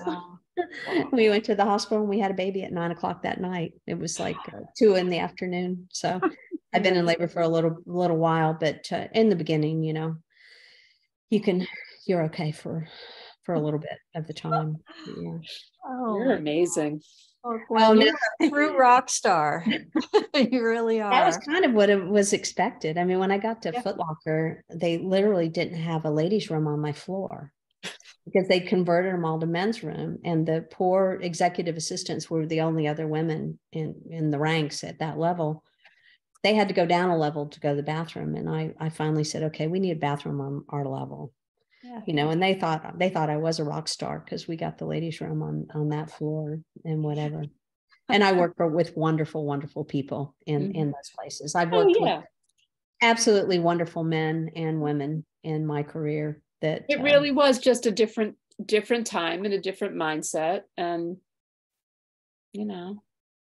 S3: we went to the hospital, and we had a baby at 9:00 that night. It was like 2 p.m. So I've been in labor for a little while, but in the beginning, you're okay for a little bit of the time. Yeah.
S1: Oh, you're amazing.
S2: Oh, well, you're a true rock star. You really are.
S3: That was kind of what it was expected. I mean, when I got to
S2: Yeah.
S3: Foot Locker, they literally didn't have a ladies' room on my floor because they converted them all to men's room. And the poor executive assistants were the only other women in the ranks at that level. They had to go down a level to go to the bathroom. And I finally said, okay, we need a bathroom on our level.
S2: Yeah.
S3: You know, and they thought I was a rock star because we got the ladies' room on that floor and whatever. And I work with wonderful, wonderful people in those places. I've worked with absolutely wonderful men and women in my career. That
S1: it really was just a different time and a different mindset, and you know.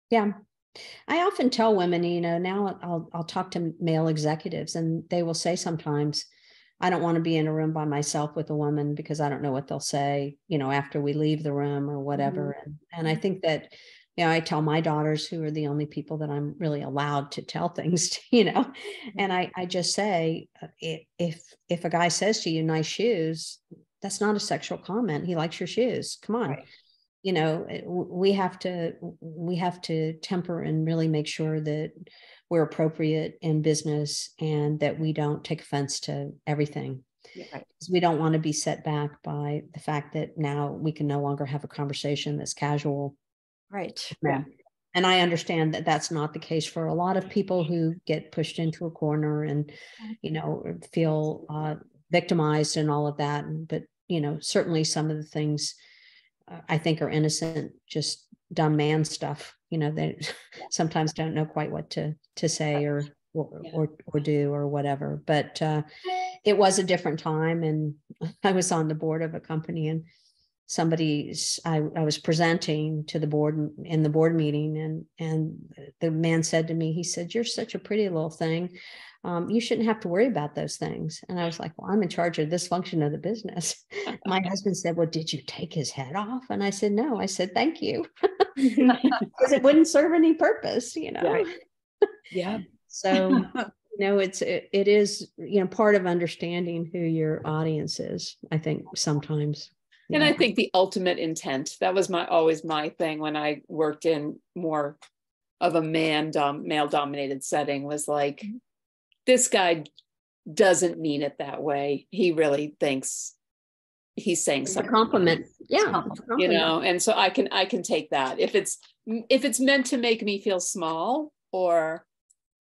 S3: Yeah. I often tell women, you know, now I'll talk to male executives and they will say sometimes, I don't want to be in a room by myself with a woman because I don't know what they'll say, you know, after we leave the room or whatever. And I think that, you know, I tell my daughters, who are the only people that I'm really allowed to tell things to, you know, and I just say, if a guy says to you, nice shoes, that's not a sexual comment. He likes your shoes. Come on.
S2: Right.
S3: You know, we have to temper and really make sure that we're appropriate in business and that we don't take offense to everything.
S2: Yeah, right.
S3: We don't want to be set back by the fact that now we can no longer have a conversation that's casual.
S2: Right.
S3: Yeah. And I understand that that's not the case for a lot of people who get pushed into a corner and, you know, feel victimized and all of that. But, you know, certainly some of the things I think are innocent, just dumb man stuff. You know, they sometimes don't know quite what to say or do or whatever. But it was a different time, and I was on the board of a company, and I was presenting to the board in the board meeting, and the man said to me, he said, "You're such a pretty little thing. You shouldn't have to worry about those things." And I was like, well, I'm in charge of this function of the business. My husband said, well, did you take his head off? And I said, no. I said, thank you. Because it wouldn't serve any purpose, you know?
S1: Right. Yeah.
S3: So, you know, it is, you know, part of understanding who your audience is, I think sometimes.
S1: And I think the ultimate intent, that was always my thing when I worked in more of a male dominated setting, was like, this guy doesn't mean it that way. He really thinks he's saying something.
S3: It's a compliment. Yeah.
S1: You know, and so I can take that. If it's meant to make me feel small or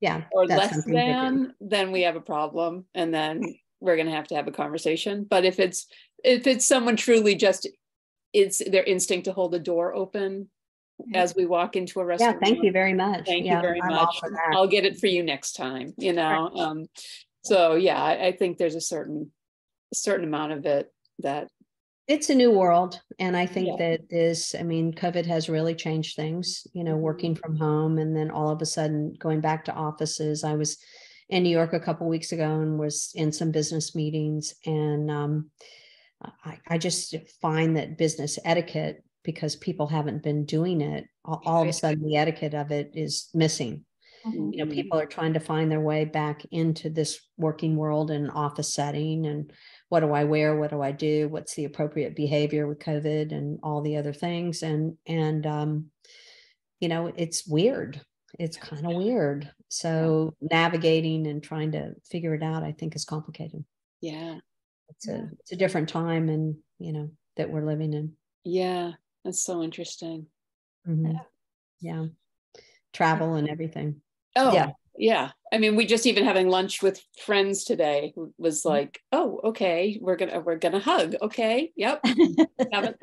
S1: less than, then we have a problem. And then we're going to have a conversation. But if it's someone truly just, it's their instinct to hold the door open as we walk into a restaurant.
S3: Yeah, thank you very much.
S1: Thank you very much. I'll get it for you next time, you know. Right. So yeah, I think there's a certain amount of it that
S3: it's a new world. And I think that COVID has really changed things, you know, working from home and then all of a sudden going back to offices. I was in New York a couple of weeks ago and was in some business meetings, and I just find that business etiquette, because people haven't been doing it, all of a sudden the etiquette of it is missing. You know, people are trying to find their way back into this working world and office setting, and what do I wear? What do I do? What's the appropriate behavior with COVID and all the other things? And you know, it's weird. It's kind of weird. So navigating and trying to figure it out, I think, is complicated.
S1: Yeah.
S3: It's a different time, and, you know, that we're living in.
S1: Yeah. That's so interesting.
S3: Yeah. Travel and everything.
S1: Oh, yeah. I mean, we just even having lunch with friends today was like, oh, okay, we're gonna hug. Okay, yep.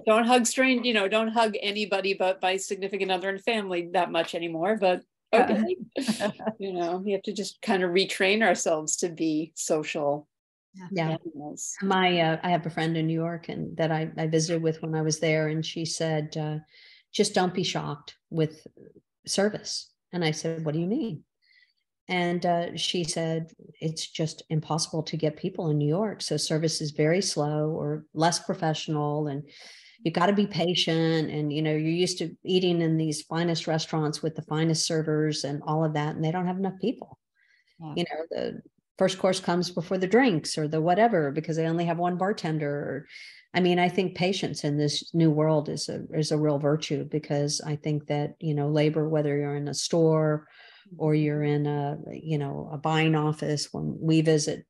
S1: Don't hug don't hug anybody but my significant other and family that much anymore. But okay, you know, we have to just kind of retrain ourselves to be social.
S3: Yeah. I have a friend in New York and that I visited with when I was there, and she said, just don't be shocked with service. And I said, what do you mean? And she said, it's just impossible to get people in New York. So service is very slow or less professional, and you've got to be patient. And, you know, you're used to eating in these finest restaurants with the finest servers and all of that, and they don't have enough people. You know, the first course comes before the drinks or the whatever, because they only have one bartender. Or, I mean, I think patience in this new world is a real virtue, because I think that, labor, whether you're in a store or you're in a buying office, when we visit,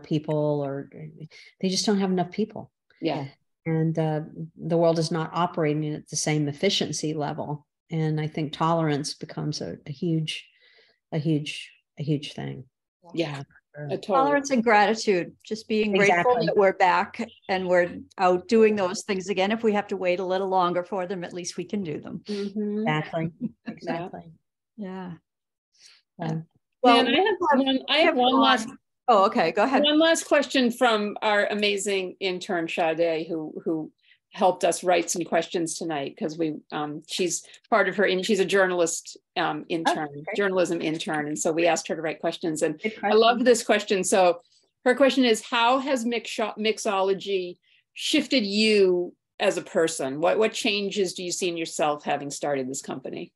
S3: people, or they just don't have enough people.
S1: Yeah.
S3: And the world is not operating at the same efficiency level. And I think tolerance becomes a huge thing.
S1: Yeah. Totally.
S2: Tolerance and gratitude, just being grateful that we're back and we're out doing those things again. If we have to wait a little longer for them, at least we can do them.
S1: Mm-hmm.
S3: Exactly.
S2: Yeah.
S1: Well, I have one last.
S2: Oh, okay. Go ahead.
S1: One last question from our amazing intern Sade, who helped us write some questions tonight, because she's part of she's a journalist intern, journalism intern, and so we asked her to write questions. And I love this question. So her question is, how has mixology shifted you as a person? What changes do you see in yourself having started this company?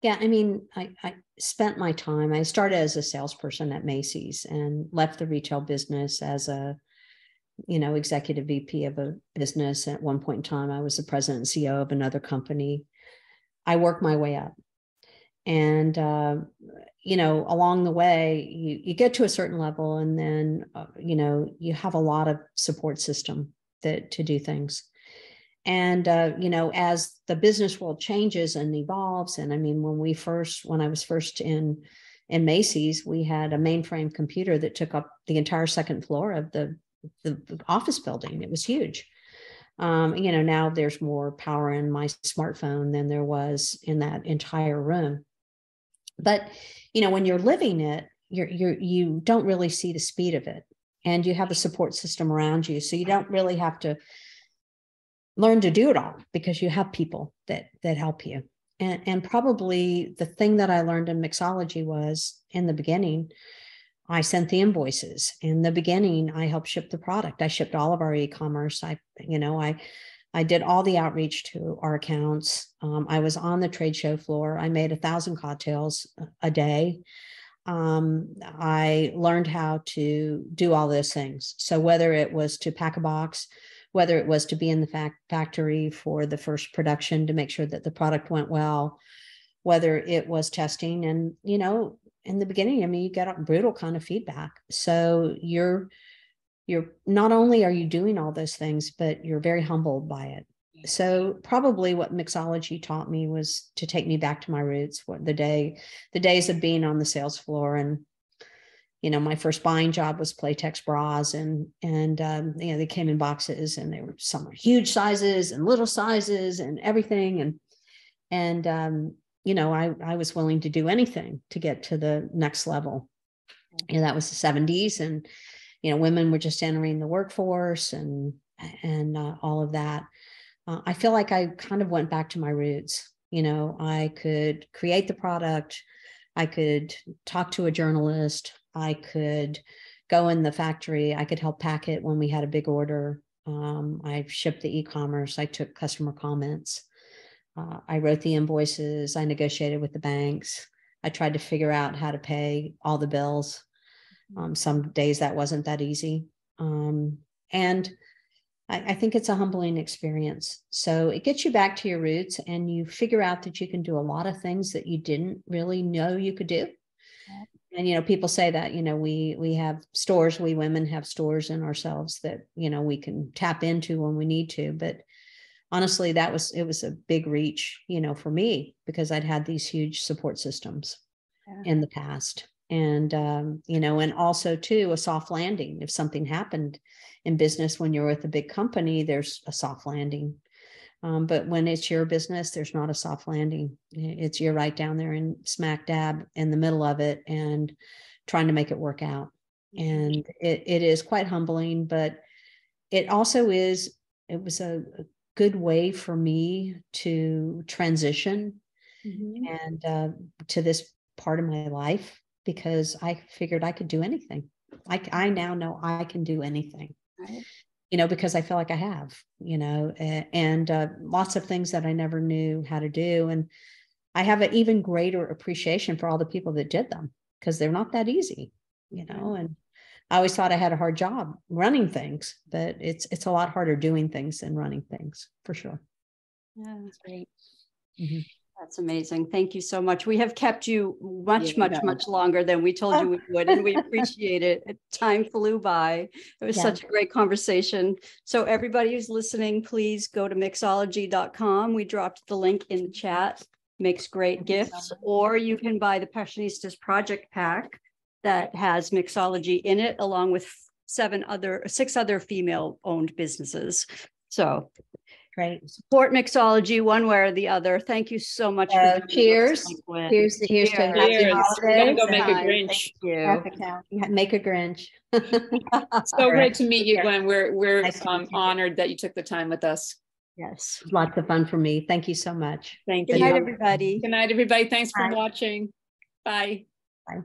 S3: Yeah, I mean, I spent my time, I started as a salesperson at Macy's and left the retail business as a, executive VP of a business. At one point in time, I was the president and CEO of another company. I worked my way up. And, along the way, you get to a certain level, and then, you have a lot of support system to do things. And, as the business world changes and evolves, and I mean, when I was first in Macy's, we had a mainframe computer that took up the entire second floor of the office building. It was huge. Now there's more power in my smartphone than there was in that entire room. But, when you're living it, you don't really see the speed of it, and you have a support system around you. So you don't really have to learn to do it all, because you have people that help you. And probably the thing that I learned in mixology was, in the beginning, I sent the invoices. In the beginning, I helped ship the product. I shipped all of our e-commerce. I did all the outreach to our accounts. I was on the trade show floor. I made 1,000 cocktails a day. I learned how to do all those things. So whether it was to pack a box, whether it was to be in the factory for the first production to make sure that the product went well, whether it was testing. And, in the beginning, I mean, you get brutal kind of feedback. So you're not only are you doing all those things, but you're very humbled by it. So probably what mixology taught me was to take me back to my roots. The days of being on the sales floor. And my first buying job was Playtex bras, and they came in boxes, and they were some huge sizes and little sizes and everything. And I was willing to do anything to get to the next level. That was the 70s, and women were just entering the workforce, and all of that. I feel like I kind of went back to my roots. I could create the product, I could talk to a journalist, I could go in the factory, I could help pack it when we had a big order. I shipped the e-commerce, I took customer comments, I wrote the invoices, I negotiated with the banks, I tried to figure out how to pay all the bills. Some days that wasn't that easy. And I think it's a humbling experience. So it gets you back to your roots, and you figure out that you can do a lot of things that you didn't really know you could do. And, people say that, we have stores, we women have stores in ourselves that, we can tap into when we need to. But honestly, it was a big reach, for me, because I'd had these huge support systems in the past. And, and also too, a soft landing. If something happened in business, when you're with a big company, there's a soft landing. But when it's your business, there's not a soft landing. You're right down there in smack dab in the middle of it and trying to make it work out. And it is quite humbling, but it also it was a good way for me to transition and to this part of my life, because I figured I could do anything. I now know I can do anything. Right. Because I feel like I have, and lots of things that I never knew how to do. And I have an even greater appreciation for all the people that did them, because they're not that easy. you know, and I always thought I had a hard job running things, but it's a lot harder doing things than running things, for sure.
S2: Yeah, that's great.
S3: Mm-hmm.
S2: That's amazing. Thank you so much. We have kept you much longer than we told you we would, and we appreciate it. Time flew by. It was such a great conversation. So everybody who's listening, please go to mixology.com. We dropped the link in the chat. Makes great gifts, or you can buy the Passionistas Project Pack that has mixology in it, along with 6 other female-owned businesses. So
S3: great.
S2: Support mixology one way or the other. Thank you so much. For
S3: cheers. Here's to happy holidays.
S1: Go make a Grinch.
S3: Make a Grinch.
S1: So great to meet you, Gwen. We're nice honored that you took the time with us.
S3: Yes, lots of fun for me. Thank you so much.
S1: Thank you.
S2: Good night, everybody.
S1: Good night, everybody. Thanks for watching. Bye.
S3: Bye.